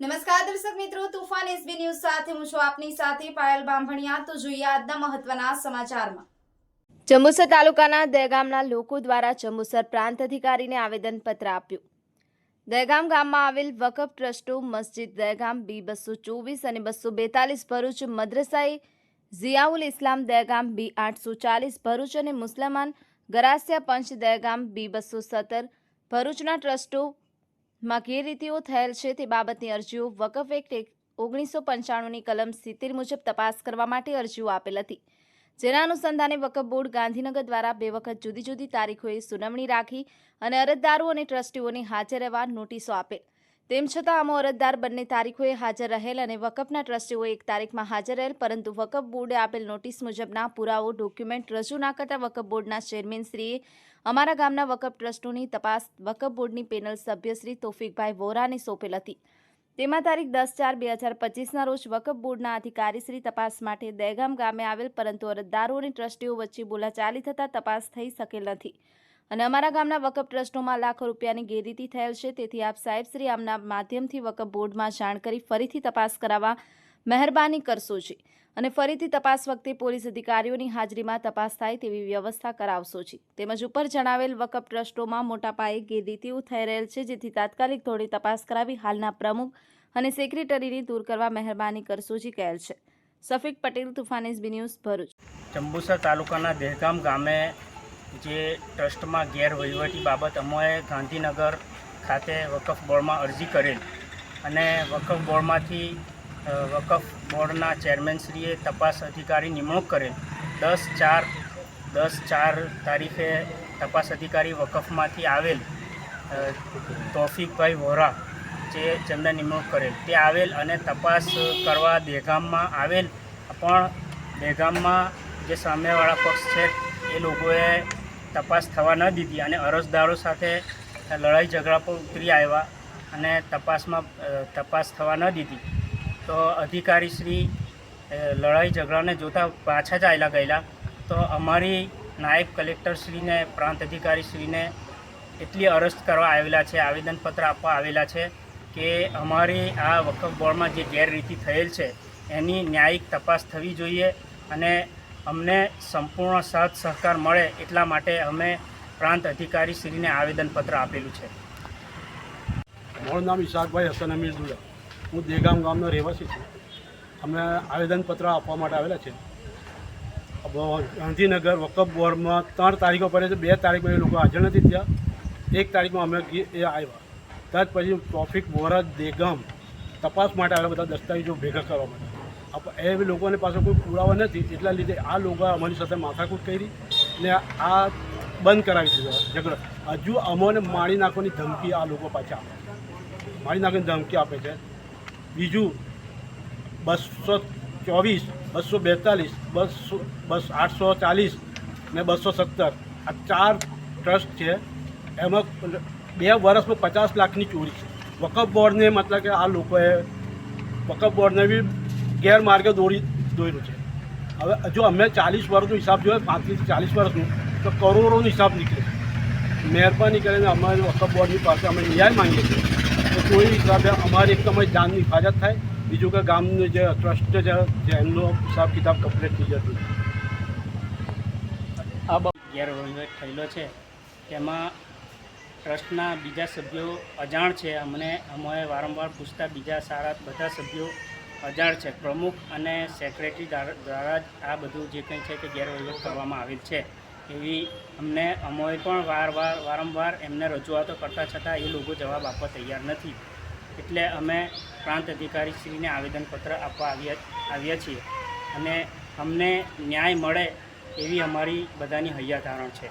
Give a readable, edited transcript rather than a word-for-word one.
નમસ્કાર દર્શક મિત્રો, તુફાન એસબી ન્યૂઝ સાથે હું છું આપની સાથે પાયલ બામભણિયા। તો જોઈએ આજના મહત્વના સમાચારમાં। જંબુસર તાલુકાના દહેગામના લોકો દ્વારા જંબુસર પ્રાંત અધિકારીને આવેદનપત્ર આપ્યું। દહેગામ ગામમાં આવેલ વકફ ટ્રસ્ટો મસ્જિદ દહેગામ B224 અને 242 ભરૂચ, મદ્રસાએ ઝિયાઉલ ઇસ્લામ દહેગામ B840 ભરૂચ અને મુસલમાન ગરાસિયા પંચ દહેગામ B217 ભરૂચના ટ્રસ્ટોમાં ગેરરીતિઓ થયેલ છે તે બાબતની અરજીઓ વકફ એક્ટ 1995ની કલમ 70 મુજબ તપાસ કરવા માટે અરજીઓ આપેલ હતી, જેના અનુસંધાને વકફ બોર્ડ ગાંધીનગર દ્વારા 2 વખત જુદી જુદી તારીખોએ સુનાવણી રાખી અને અરજદારો અને ટ્રસ્ટીઓને હાજર રહેવા નોટિસો આપેલ। તેમ છતાં અમો અરજદાર બંને તારીખોએ હાજર રહેલ અને વકફના ટ્રસ્ટીઓ એક તારીખમાં હાજર રહેલ, પરંતુ વકફ બોર્ડે આપેલ નોટિસ મુજબના પુરાવો ડોક્યુમેન્ટ રજૂ ના કરતા વકફ બોર્ડના ચેરમેનશ્રીએ અમારા ગામના વકફ ટ્રસ્ટોની તપાસ વકફ બોર્ડની પેનલ સભ્ય શ્રી તોફિકભાઈ વોરાને સોંપેલ હતી। તેમાં તારીખ 10/4/2025ના રોજ વકફ બોર્ડના અધિકારીશ્રી તપાસ માટે દહેગામ ગામે આવેલ, પરંતુ અરજદારો અને ટ્રસ્ટીઓ વચ્ચે બોલાચાલી થતાં તપાસ થઈ શકેલ નથી અને અમારા ગામના વકફ ટ્રસ્ટોમાં લાખો રૂપિયાની ગેરરીતિ થયેલ છે। તેથી આપ સાહેબશ્રી આમના માધ્યમથી વકફ બોર્ડમાં જાણ કરી ફરીથી તપાસ કરાવવા મહેરબાની કરશો જી અને ફરીથી તપાસ વખતે પોલીસ અધિકારીઓની હાજરીમાં તપાસ થાય તેવી વ્યવસ્થા કરાવશો જી। તેમજ ઉપર જણાવેલ વકફ ટ્રસ્ટોમાં મોટા પાયે ગેરરીતિઓ થઈ રહેલ છે, જેથી તાત્કાલિક ધોરણે તપાસ કરાવી હાલના પ્રમુખ અને સેક્રેટરીને દૂર કરવા મહેરબાની કરશો જી કહેલ છે। Safiq Patel, Tufan SB news, Bharuch. જંબુસર તાલુકાના દહેગામ ગામે જે ટ્રસ્ટમાં ગેરવહીવટી બાબત અમોએ ગાંધીનગર ખાતે વકફ બોર્ડમાં અરજી કરેલ અને વકફ બોર્ડમાંથી વકફ બોર્ડના ચેરમેનશ્રીએ તપાસ અધિકારી નિમણૂક કરેલ। 10/4 તારીખે તપાસ અધિકારી વકફમાંથી આવેલ તોફિકભાઈ વોરા જેમને નિમણૂક કરેલ તે આવેલ અને તપાસ કરવા દહેગામમાં આવેલ, પણ દહેગામમાં જે સામેવાળા પક્ષ છે એ લોકોએ તપાસ થવા ન દીધી અને અરજદારો સાથે લડાઈ ઝઘડા પર ઉતરી આવ્યા અને તપાસ થવા ન દીધી। તો અધિકારીશ્રી લડાઈ ઝઘડાને જોતા પાછા જ આવેલા ગયેલા। તો અમારી નાયબ કલેક્ટરશ્રીને, પ્રાંત અધિકારીશ્રીને એટલી અરજ કરવા આવેલા છે, આવેદનપત્ર આપવા આવેલા છે કે અમારી આ વકફ બોર્ડમાં જે ગેરરીતિ થયેલ છે એની ન્યાયિક તપાસ થવી જોઈએ અને અમને સંપૂર્ણ સાથ સહકાર મળે એટલા માટે અમે પ્રાંત અધિકારીશ્રીને આવેદનપત્ર આપેલું છે। મારું નામ ઇશાકભાઈ હસન અમીર દુલા, હું દહેગામ ગામનો રહેવાસી છું। અમે આવેદનપત્ર આપવા માટે આવેલા છે। ગાંધીનગર વકફ બોર્ડમાં 3 તારીખો પડે છે, 2 તારીખમાં એ લોકો હાજર નથી થયા, 1 તારીખમાં અમે એ આવ્યા। ત્યાર પછી ટ્રાફિક વોરા દહેગામ તપાસ માટે આવેલા, બધા દસ્તાવેજો ભેગા કરવા માટે। એ લોકોને પાસે કોઈ પુરાવા નથી, એટલા લીધે આ લોકો અમારી સાથે માથાકૂટ કરી ને આ બંધ કરાવી દીધો ઝઘડો। હજુ અમોને મારી નાખવાની ધમકી આ લોકો પાછા આપે, મારી નાખવાની ધમકી આપે છે। બીજું 224, 242, 840 ને 217 આ 4 ટ્રસ્ટ છે, એમાં 2 વર્ષમાં 50 લાખની ચોરી છે। વકફ બોર્ડને મતલબ કે આ લોકોએ વકફ બોર્ડને બી ગેરમાર્ગે દોર્યું છે। હવે જો અમે 40 વર્ષનો હિસાબ જોઈએ, 35 થી 40 વર્ષનું, તો કરોડોનો હિસાબ નીકળે છે। મહેરબાની કરીને અમારી વકફ બોર્ડની પાસે અમે ન્યાય માંગીએ છીએ તો કોઈ હિસાબે અમારી એક તો અમારી જાનની હિફાજત થાય, બીજું કે ગામનું જે ટ્રસ્ટ છે એમનો હિસાબ કિતાબ કમ્પ્લીટ થઈ જતું। આ ગેરવહીવટ થયેલો છે તેમાં ટ્રસ્ટના બીજા સભ્યો અજાણ છે। અમે વારંવાર પૂછતા બીજા સારા બધા સભ્યો અજાણ છે। પ્રમુખ અને સેક્રેટરી દ્વારા જ આ બધું જે કંઈ છે કે ગેરવહીવટ કરવામાં આવેલ છે એવી અમોએ પણ વારંવાર એમને રજૂઆતો કરતા છતાં એ લોકો જવાબ આપવા તૈયાર નથી, એટલે અમે પ્રાંત અધિકારીશ્રીને આવેદનપત્ર આપવા આવ્યા છીએ અને અમને ન્યાય મળે એવી અમારી બધાની હૈયા ધારણ છે।